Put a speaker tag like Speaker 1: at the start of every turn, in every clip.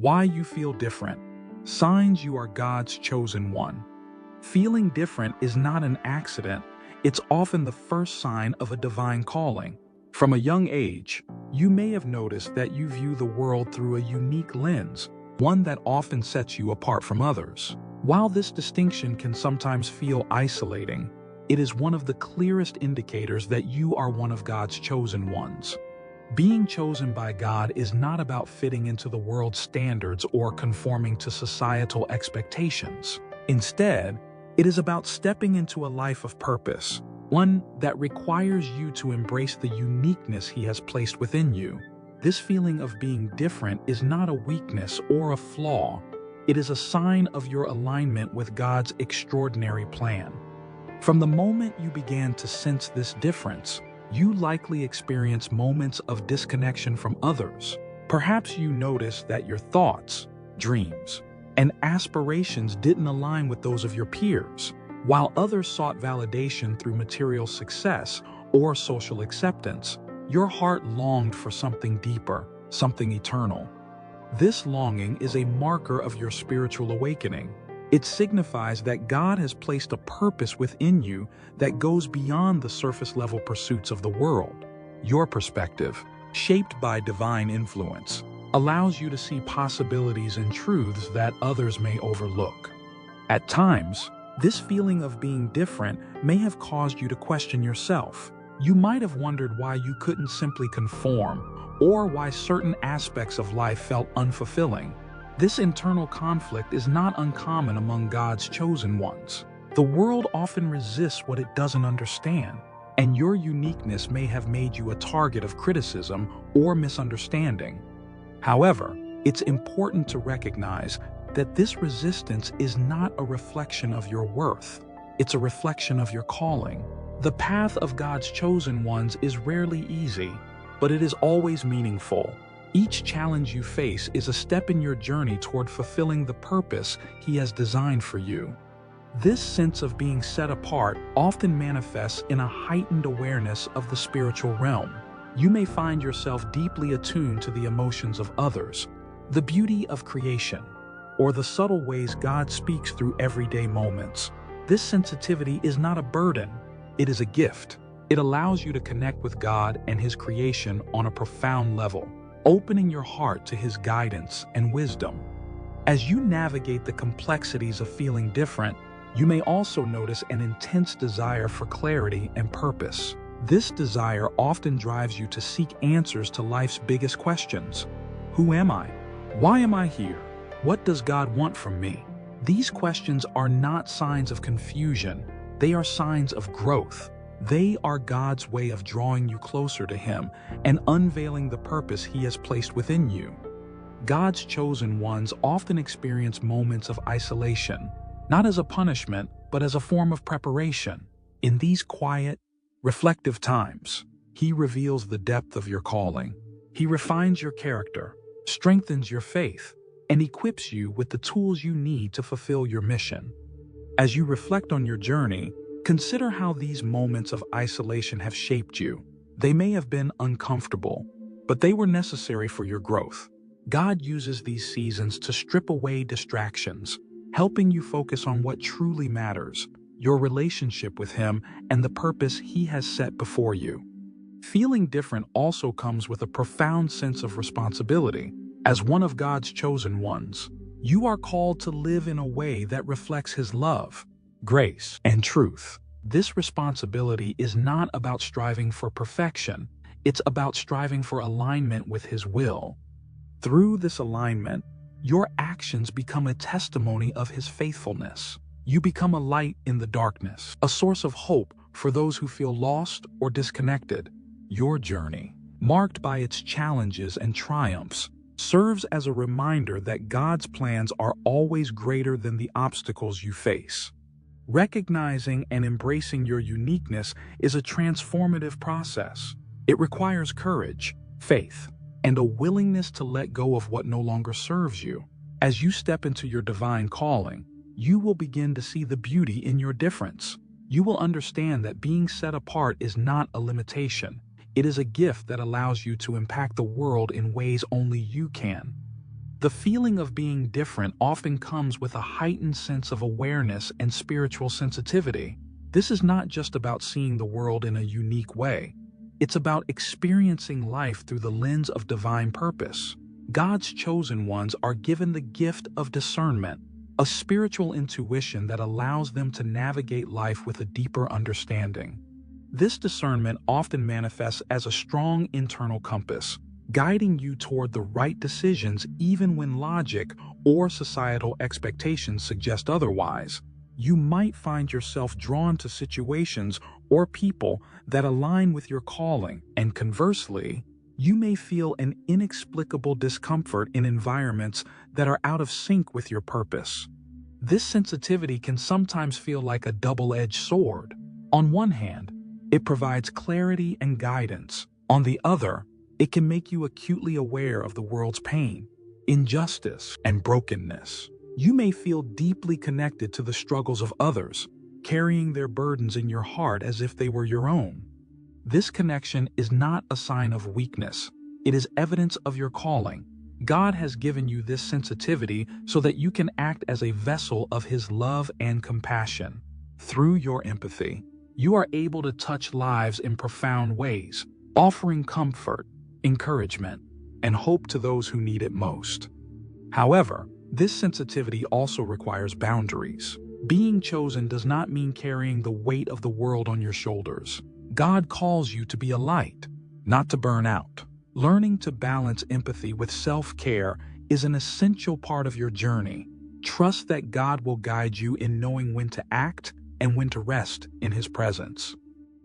Speaker 1: Why you feel different. Signs you are God's chosen one. Feeling different is not an accident. It's often the first sign of a divine calling. From a young age, you may have noticed that you view the world through a unique lens, one that often sets you apart from others. While this distinction can sometimes feel isolating, it is one of the clearest indicators that you are one of God's chosen ones. Being chosen by God is not about fitting into the world's standards or conforming to societal expectations. Instead, it is about stepping into a life of purpose, one that requires you to embrace the uniqueness He has placed within you. This feeling of being different is not a weakness or a flaw. It is a sign of your alignment with God's extraordinary plan. From the moment you began to sense this difference, you likely experience moments of disconnection from others. Perhaps you noticed that your thoughts, dreams, and aspirations didn't align with those of your peers. While others sought validation through material success or social acceptance, your heart longed for something deeper, something eternal. This longing is a marker of your spiritual awakening. It signifies that God has placed a purpose within you that goes beyond the surface-level pursuits of the world. Your perspective, shaped by divine influence, allows you to see possibilities and truths that others may overlook. At times, this feeling of being different may have caused you to question yourself. You might have wondered why you couldn't simply conform, or why certain aspects of life felt unfulfilling. This internal conflict is not uncommon among God's chosen ones. The world often resists what it doesn't understand, and your uniqueness may have made you a target of criticism or misunderstanding. However, it's important to recognize that this resistance is not a reflection of your worth. It's a reflection of your calling. The path of God's chosen ones is rarely easy, but it is always meaningful. Each challenge you face is a step in your journey toward fulfilling the purpose He has designed for you. This sense of being set apart often manifests in a heightened awareness of the spiritual realm. You may find yourself deeply attuned to the emotions of others, the beauty of creation, or the subtle ways God speaks through everyday moments. This sensitivity is not a burden, it is a gift. It allows you to connect with God and His creation on a profound level, opening your heart to His guidance and wisdom. As you navigate the complexities of feeling different, you may also notice an intense desire for clarity and purpose. This desire often drives you to seek answers to life's biggest questions. Who am I? Why am I here? What does God want from me? These questions are not signs of confusion. They are signs of growth. They are God's way of drawing you closer to Him and unveiling the purpose He has placed within you. God's chosen ones often experience moments of isolation, not as a punishment, but as a form of preparation. In these quiet, reflective times, He reveals the depth of your calling. He refines your character, strengthens your faith, and equips you with the tools you need to fulfill your mission. As you reflect on your journey, consider how these moments of isolation have shaped you. They may have been uncomfortable, but they were necessary for your growth. God uses these seasons to strip away distractions, helping you focus on what truly matters, your relationship with Him and the purpose He has set before you. Feeling different also comes with a profound sense of responsibility. As one of God's chosen ones, you are called to live in a way that reflects His love, grace, and truth. This responsibility is not about striving for perfection. It's about striving for alignment with His will. Through this alignment, your actions become a testimony of His faithfulness. You become a light in the darkness, a source of hope for those who feel lost or disconnected. Your journey, marked by its challenges and triumphs, serves as a reminder that God's plans are always greater than the obstacles you face. Recognizing and embracing your uniqueness is a transformative process. It requires courage, faith, and a willingness to let go of what no longer serves you. As you step into your divine calling, you will begin to see the beauty in your difference. You will understand that being set apart is not a limitation. It is a gift that allows you to impact the world in ways only you can. The feeling of being different often comes with a heightened sense of awareness and spiritual sensitivity. This is not just about seeing the world in a unique way. It's about experiencing life through the lens of divine purpose. God's chosen ones are given the gift of discernment, a spiritual intuition that allows them to navigate life with a deeper understanding. This discernment often manifests as a strong internal compass, guiding you toward the right decisions even when logic or societal expectations suggest otherwise. You might find yourself drawn to situations or people that align with your calling, and conversely, you may feel an inexplicable discomfort in environments that are out of sync with your purpose. This sensitivity can sometimes feel like a double-edged sword. On one hand, it provides clarity and guidance. On the other, it can make you acutely aware of the world's pain, injustice, and brokenness. You may feel deeply connected to the struggles of others, carrying their burdens in your heart as if they were your own. This connection is not a sign of weakness. It is evidence of your calling. God has given you this sensitivity so that you can act as a vessel of His love and compassion. Through your empathy, you are able to touch lives in profound ways, offering comfort, encouragement, and hope to those who need it most. However, this sensitivity also requires boundaries. Being chosen does not mean carrying the weight of the world on your shoulders. God calls you to be a light, not to burn out. Learning to balance empathy with self-care is an essential part of your journey. Trust that God will guide you in knowing when to act and when to rest in His presence.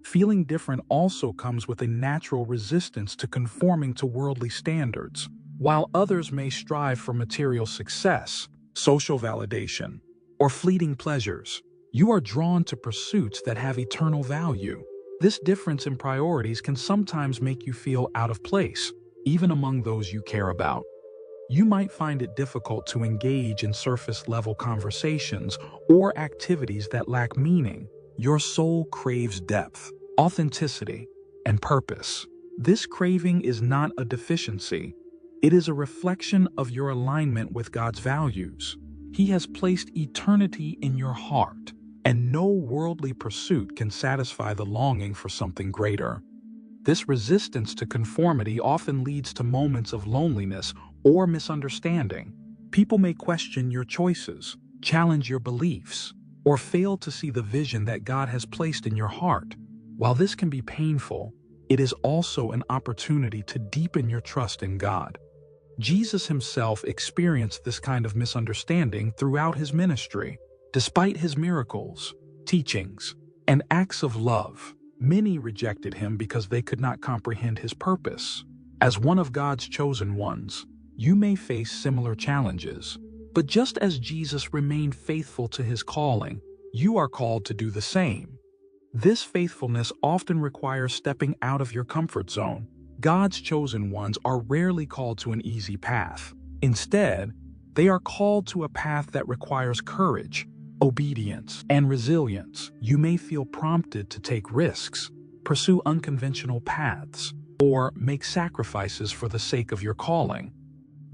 Speaker 1: Feeling different also comes with a natural resistance to conforming to worldly standards. While others may strive for material success, social validation, or fleeting pleasures, you are drawn to pursuits that have eternal value. This difference in priorities can sometimes make you feel out of place, even among those you care about. You might find it difficult to engage in surface-level conversations or activities that lack meaning. Your soul craves depth, authenticity, and purpose. This craving is not a deficiency. It is a reflection of your alignment with God's values. He has placed eternity in your heart, and no worldly pursuit can satisfy the longing for something greater. This resistance to conformity often leads to moments of loneliness or misunderstanding. People may question your choices, challenge your beliefs, or fail to see the vision that God has placed in your heart. While this can be painful, it is also an opportunity to deepen your trust in God. Jesus Himself experienced this kind of misunderstanding throughout His ministry. Despite His miracles, teachings, and acts of love, many rejected Him because they could not comprehend His purpose. As one of God's chosen ones, you may face similar challenges. But just as Jesus remained faithful to His calling, you are called to do the same. This faithfulness often requires stepping out of your comfort zone. God's chosen ones are rarely called to an easy path. Instead, they are called to a path that requires courage, obedience, and resilience. You may feel prompted to take risks, pursue unconventional paths, or make sacrifices for the sake of your calling.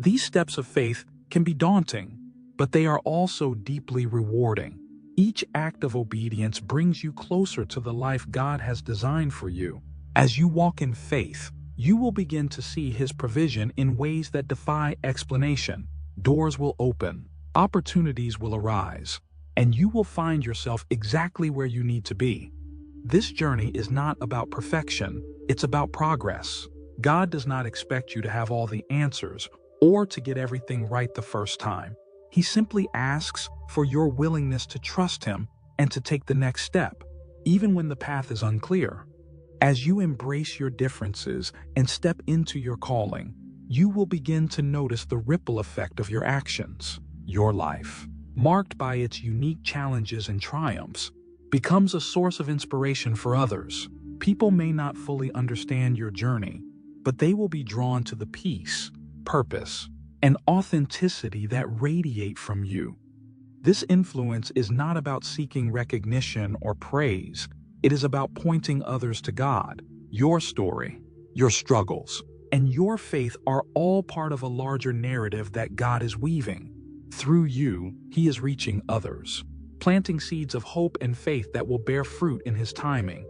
Speaker 1: These steps of faith can be daunting, but they are also deeply rewarding. Each act of obedience brings you closer to the life God has designed for you. As you walk in faith, you will begin to see His provision in ways that defy explanation. Doors will open, opportunities will arise, and you will find yourself exactly where you need to be. This journey is not about perfection, it's about progress. God does not expect you to have all the answers or to get everything right the first time. He simply asks for your willingness to trust Him and to take the next step, even when the path is unclear. As you embrace your differences and step into your calling, you will begin to notice the ripple effect of your actions. Your life, marked by its unique challenges and triumphs, becomes a source of inspiration for others. People may not fully understand your journey, but they will be drawn to the peace, purpose, and authenticity that radiate from you. This influence is not about seeking recognition or praise. It is about pointing others to God, your story, your struggles, and your faith are all part of a larger narrative that God is weaving. Through you, He is reaching others, planting seeds of hope and faith that will bear fruit in His timing.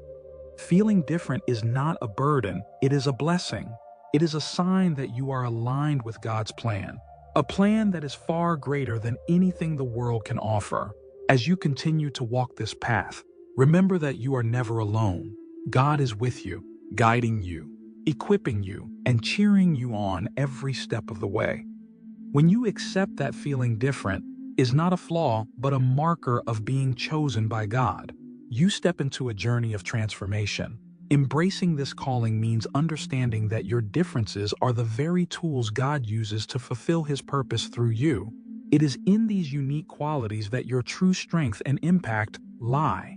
Speaker 1: Feeling different is not a burden, it is a blessing. It is a sign that you are aligned with God's plan, a plan that is far greater than anything the world can offer. As you continue to walk this path, remember that you are never alone. God is with you, guiding you, equipping you, and cheering you on every step of the way. When you accept that feeling different is not a flaw, but a marker of being chosen by God, you step into a journey of transformation. Embracing this calling means understanding that your differences are the very tools God uses to fulfill His purpose through you. It is in these unique qualities that your true strength and impact lie.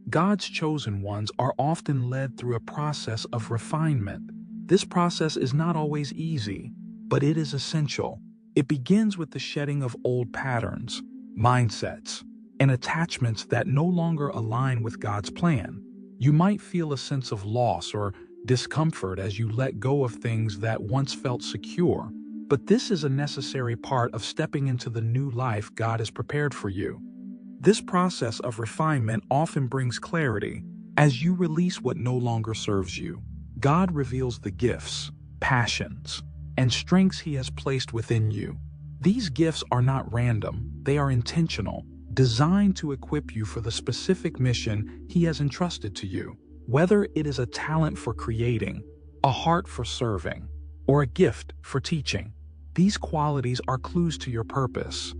Speaker 1: God's chosen ones are often led through a process of refinement. This process is not always easy, but it is essential. It begins with the shedding of old patterns, mindsets, and attachments that no longer align with God's plan. You might feel a sense of loss or discomfort as you let go of things that once felt secure, but this is a necessary part of stepping into the new life God has prepared for you. This process of refinement often brings clarity. As you release what no longer serves you, God reveals the gifts, passions, and strengths He has placed within you. These gifts are not random, they are intentional, designed to equip you for the specific mission He has entrusted to you. Whether it is a talent for creating, a heart for serving, or a gift for teaching, these qualities are clues to your purpose.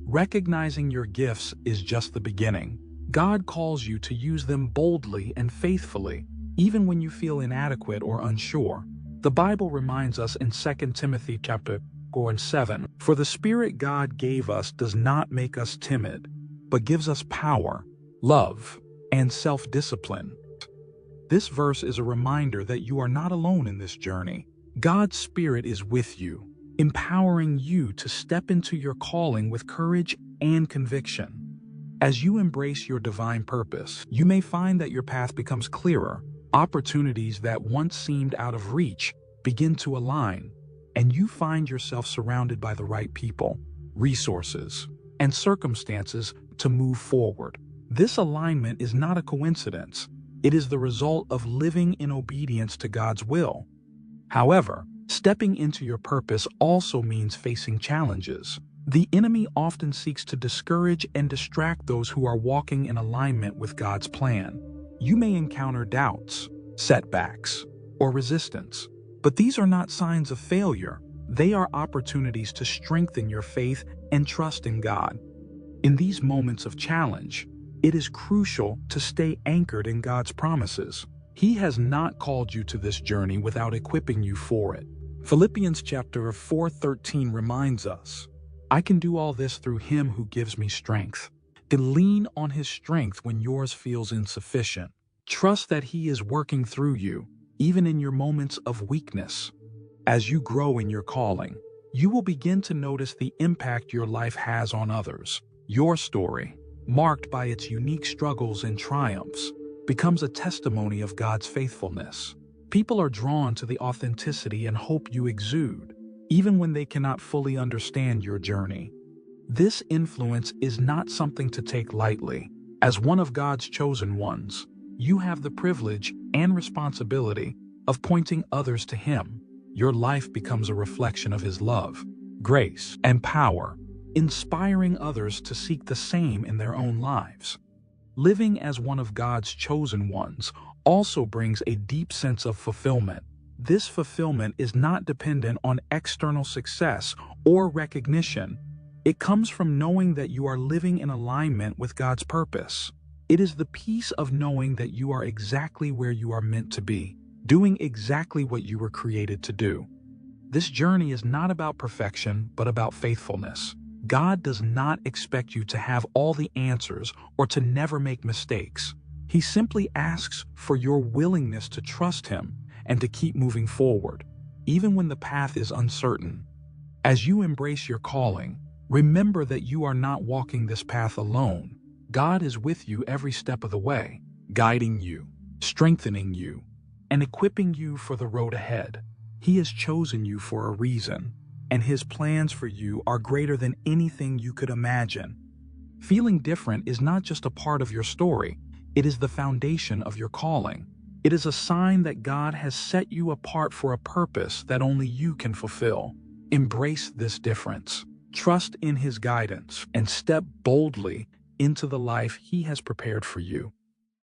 Speaker 1: Recognizing your gifts is just the beginning. God calls you to use them boldly and faithfully, even when you feel inadequate or unsure. The Bible reminds us in 2 Timothy chapter 4:7, "For the Spirit God gave us does not make us timid, but gives us power, love, and self-discipline." This verse is a reminder that you are not alone in this journey. God's Spirit is with you, empowering you to step into your calling with courage and conviction. As you embrace your divine purpose, you may find that your path becomes clearer. Opportunities that once seemed out of reach begin to align, and you find yourself surrounded by the right people, resources, and circumstances to move forward. This alignment is not a coincidence. It is the result of living in obedience to God's will. However, stepping into your purpose also means facing challenges. The enemy often seeks to discourage and distract those who are walking in alignment with God's plan. You may encounter doubts, setbacks, or resistance, but these are not signs of failure. They are opportunities to strengthen your faith and trust in God. In these moments of challenge, it is crucial to stay anchored in God's promises. He has not called you to this journey without equipping you for it. Philippians chapter 4:13 reminds us, "I can do all this through Him who gives me strength." To lean on His strength when yours feels insufficient. Trust that He is working through you, even in your moments of weakness. As you grow in your calling, you will begin to notice the impact your life has on others. Your story, marked by its unique struggles and triumphs, becomes a testimony of God's faithfulness. People are drawn to the authenticity and hope you exude, even when they cannot fully understand your journey. This influence is not something to take lightly. As one of God's chosen ones, you have the privilege and responsibility of pointing others to Him. Your life becomes a reflection of His love, grace, and power, inspiring others to seek the same in their own lives. Living as one of God's chosen ones also brings a deep sense of fulfillment. This fulfillment is not dependent on external success or recognition. It comes from knowing that you are living in alignment with God's purpose. It is the peace of knowing that you are exactly where you are meant to be, doing exactly what you were created to do. This journey is not about perfection, but about faithfulness. God does not expect you to have all the answers or to never make mistakes. He simply asks for your willingness to trust Him and to keep moving forward, even when the path is uncertain. As you embrace your calling, remember that you are not walking this path alone. God is with you every step of the way, guiding you, strengthening you, and equipping you for the road ahead. He has chosen you for a reason, and His plans for you are greater than anything you could imagine. Feeling different is not just a part of your story, it is the foundation of your calling. It is a sign that God has set you apart for a purpose that only you can fulfill. Embrace this difference. Trust in His guidance and step boldly into the life He has prepared for you.